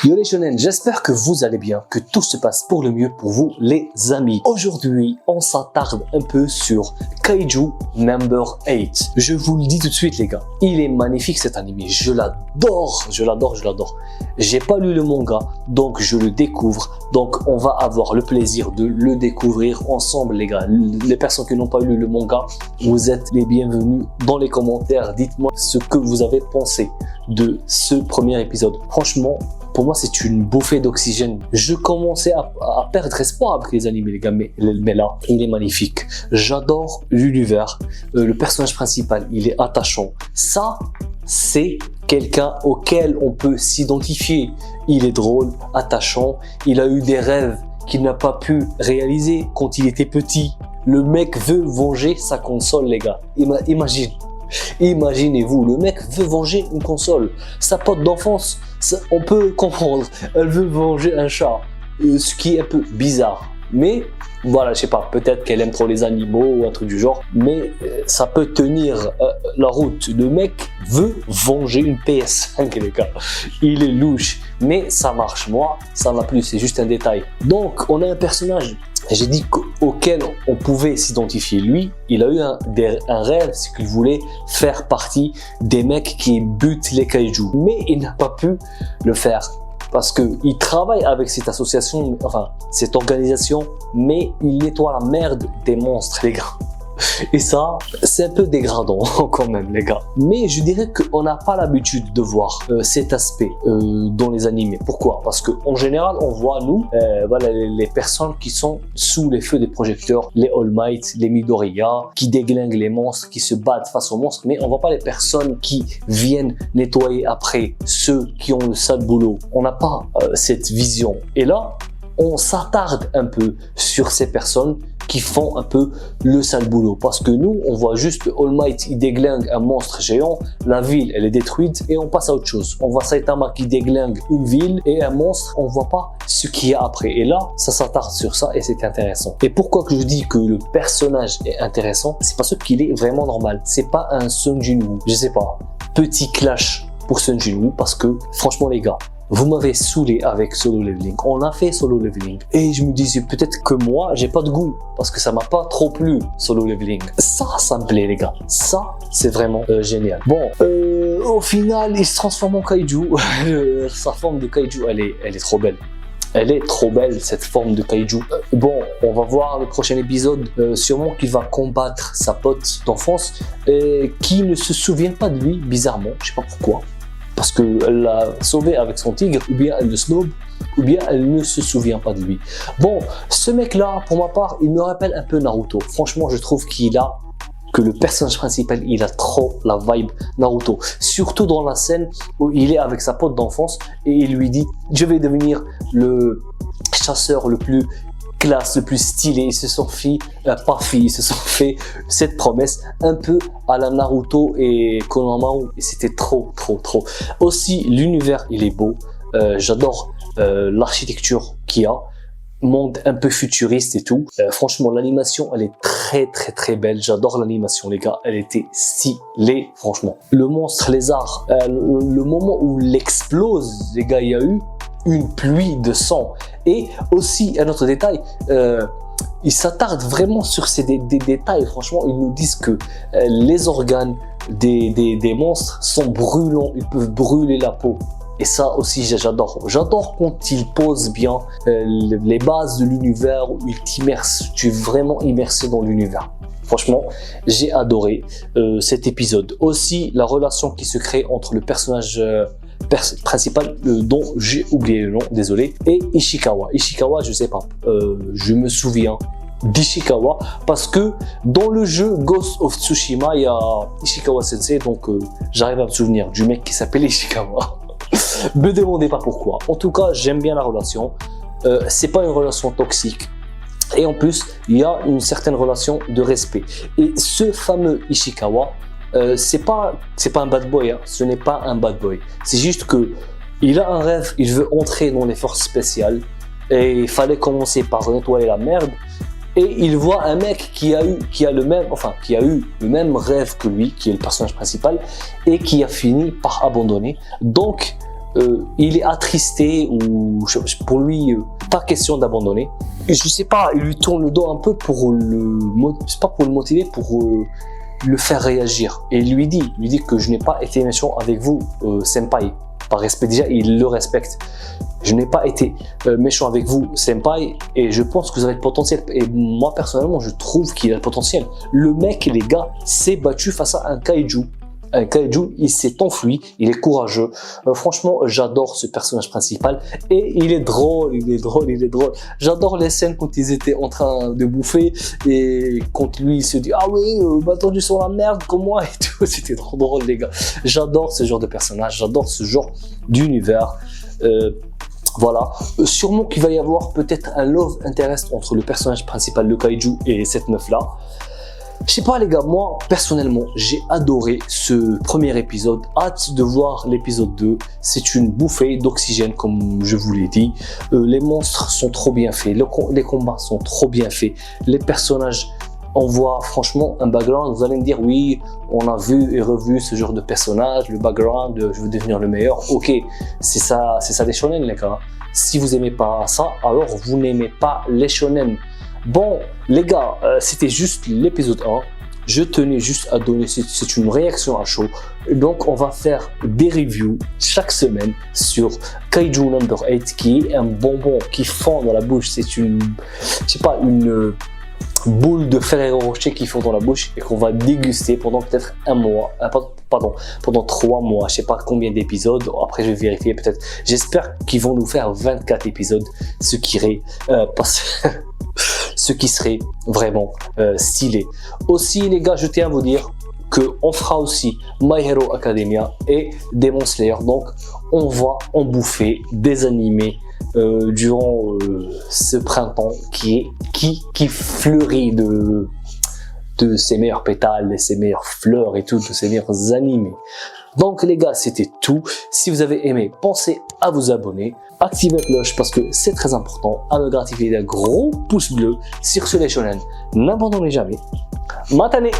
Yo les shonen, j'espère que vous allez bien, que tout se passe pour le mieux pour vous les amis. Aujourd'hui, on s'attarde un peu sur Kaiju Number 8. Je vous le dis tout de suite les gars, il est magnifique cet animé, je l'adore. J'ai pas lu le manga, donc je le découvre. Donc on va avoir le plaisir de le découvrir ensemble les gars. Les personnes qui n'ont pas lu le manga, vous êtes les bienvenus dans les commentaires. Dites-moi ce que vous avez pensé de ce premier épisode. Franchement, pour moi, c'est une bouffée d'oxygène. Je commençais à perdre espoir avec les animés, les gars, mais là, il est magnifique. J'adore l'univers. Le personnage principal, il est attachant. Ça, c'est quelqu'un auquel on peut s'identifier. Il est drôle, attachant. Il a eu des rêves qu'il n'a pas pu réaliser quand il était petit. Le mec veut venger sa console, les gars. Imaginez-vous, le mec veut venger une console. Sa pote d'enfance, on peut comprendre. Elle veut venger un chat. Ce qui est un peu bizarre. Mais voilà, je sais pas, peut-être qu'elle aime trop les animaux ou un truc du genre. Mais ça peut tenir la route. Le mec veut venger une PS5, les gars. Il est louche. Mais ça marche. Moi, ça m'a plu. C'est juste un détail. Donc, on a un personnage. J'ai dit auquel on pouvait s'identifier. Lui, il a eu un rêve, c'est qu'il voulait faire partie des mecs qui butent les kaiju. Mais il n'a pas pu le faire parce qu'il travaille avec cette association, enfin cette organisation, mais il nettoie la merde des monstres, les gars. Et ça, c'est un peu dégradant quand même, les gars. Mais je dirais qu'on n'a pas l'habitude de voir cet aspect dans les animés. Pourquoi? Parce qu'en général, on voit, nous, voilà, les personnes qui sont sous les feux des projecteurs, les All Might, les Midoriya, qui déglinguent les monstres, qui se battent face aux monstres. Mais on ne voit pas les personnes qui viennent nettoyer après ceux qui ont le sale boulot. On n'a pas cette vision. Et là, on s'attarde un peu sur ces personnes qui font un peu le sale boulot. Parce que nous, on voit juste All Might, il déglingue un monstre géant, la ville, elle est détruite et on passe à autre chose. On voit Saitama qui déglingue une ville et un monstre, on voit pas ce qu'il y a après. Et là, ça s'attarde sur ça et c'est intéressant. Et pourquoi que je dis que le personnage est intéressant? C'est parce qu'il est vraiment normal. C'est pas un Sung Jin-woo, je sais pas. Petit clash pour Sung Jin-woo parce que, franchement les gars, vous m'avez saoulé avec Solo Leveling. On a fait Solo Leveling. Et je me disais peut-être que moi, j'ai pas de goût. Parce que ça m'a pas trop plu, Solo Leveling. Ça me plaît, les gars. Ça, c'est vraiment génial. Bon, au final, il se transforme en kaiju. Sa forme de kaiju, elle est trop belle. Elle est trop belle, cette forme de kaiju. Bon, on va voir le prochain épisode. Sûrement qu'il va combattre sa pote d'enfance qui ne se souvient pas de lui, bizarrement. Je sais pas pourquoi. Parce qu'elle l'a sauvé avec son tigre, ou bien elle le snob, ou bien elle ne se souvient pas de lui. Bon, ce mec-là, pour ma part, il me rappelle un peu Naruto. Franchement, je trouve que le personnage principal, il a trop la vibe Naruto. Surtout dans la scène où il est avec sa pote d'enfance et il lui dit « Je vais devenir le chasseur le plus classe, le plus stylé ». Ils se sont ils se sont fait cette promesse un peu à la Naruto et Konohamaru et c'était trop. Aussi, l'univers, il est beau. J'adore l'architecture qu'il y a. Monde un peu futuriste et tout. Franchement, l'animation, elle est très belle. J'adore l'animation, les gars. Elle était stylée, franchement. Le monstre lézard, le moment où il explose, les gars, il y a eu une pluie de sang. Et aussi, un autre détail, ils s'attardent vraiment sur ces détails. Franchement, ils nous disent que les organes des monstres sont brûlants. Ils peuvent brûler la peau. Et ça aussi, j'adore. J'adore quand ils posent bien les bases de l'univers, où ils t'immersent. Tu es vraiment immersé dans l'univers. Franchement, j'ai adoré cet épisode. Aussi, la relation qui se crée entre le personnage principal dont j'ai oublié le nom, désolé, et Ishikawa. Ishikawa, je sais pas, je me souviens d'Ishikawa parce que dans le jeu Ghost of Tsushima, il y a Ishikawa Sensei, donc j'arrive à me souvenir du mec qui s'appelle Ishikawa. Me demandez pas pourquoi. En tout cas, j'aime bien la relation. C'est pas une relation toxique. Et en plus, il y a une certaine relation de respect. Et ce fameux Ishikawa, c'est pas un bad boy, hein. Ce n'est pas un bad boy. C'est juste que il a un rêve, il veut entrer dans les forces spéciales et il fallait commencer par nettoyer la merde. Et il voit un mec qui a eu le même rêve que lui, qui est le personnage principal, et qui a fini par abandonner. Donc, il est attristé ou pour lui, pas question d'abandonner. Je sais pas, il lui tourne le dos un peu pour c'est pas pour le motiver, pour le faire réagir. Et il lui dit que je n'ai pas été méchant avec vous, senpai. Par respect, déjà, il le respecte. Je n'ai pas été méchant avec vous, senpai, et je pense que vous avez le potentiel. Et moi, personnellement, je trouve qu'il a le potentiel. Le mec, les gars, s'est battu face à un kaiju. Un kaiju, il s'est enfui, il est courageux. Franchement, j'adore ce personnage principal et il est drôle. J'adore les scènes quand ils étaient en train de bouffer et quand lui il se dit ah oui, battu sur la merde comme moi et tout. C'était trop drôle, les gars. J'adore ce genre de personnage, j'adore ce genre d'univers. Voilà, sûrement qu'il va y avoir peut-être un love interest entre le personnage principal, le kaiju, et cette meuf là. Je sais pas, les gars, moi personnellement j'ai adoré ce premier épisode, hâte de voir l'épisode 2. C'est une bouffée d'oxygène comme je vous l'ai dit. Les monstres sont trop bien faits, les combats sont trop bien faits, les personnages, on voit franchement un background. Vous allez me dire oui, on a vu et revu ce genre de personnage, le background, je veux devenir le meilleur. Ok, c'est ça les shonen, les gars. Si vous aimez pas ça, alors vous n'aimez pas les shonen. Bon, les gars, c'était juste l'épisode 1. Je tenais juste à donner, c'est une réaction à chaud. Donc, on va faire des reviews chaque semaine sur Kaiju Number 8, qui est un bonbon qui fond dans la bouche. C'est une, je sais pas, une boule de Ferrero Rocher qui fond dans la bouche et qu'on va déguster pendant peut-être un mois, pendant 3 mois, je sais pas combien d'épisodes. Après, je vais vérifier peut-être. J'espère qu'ils vont nous faire 24 épisodes, ce qui serait vraiment stylé. Aussi, les gars, je tiens à vous dire qu'on fera aussi My Hero Academia et Demon Slayer. Donc, on va en bouffer des animés durant ce printemps qui fleurit de ses meilleurs pétales, de ses meilleures fleurs et tout, de ses meilleurs animés. Donc les gars, c'était tout. Si vous avez aimé, pensez à vous abonner, activez la cloche parce que c'est très important, à me gratifier d'un gros pouce bleu. Sur ce les shonen, n'abandonnez jamais. Matane!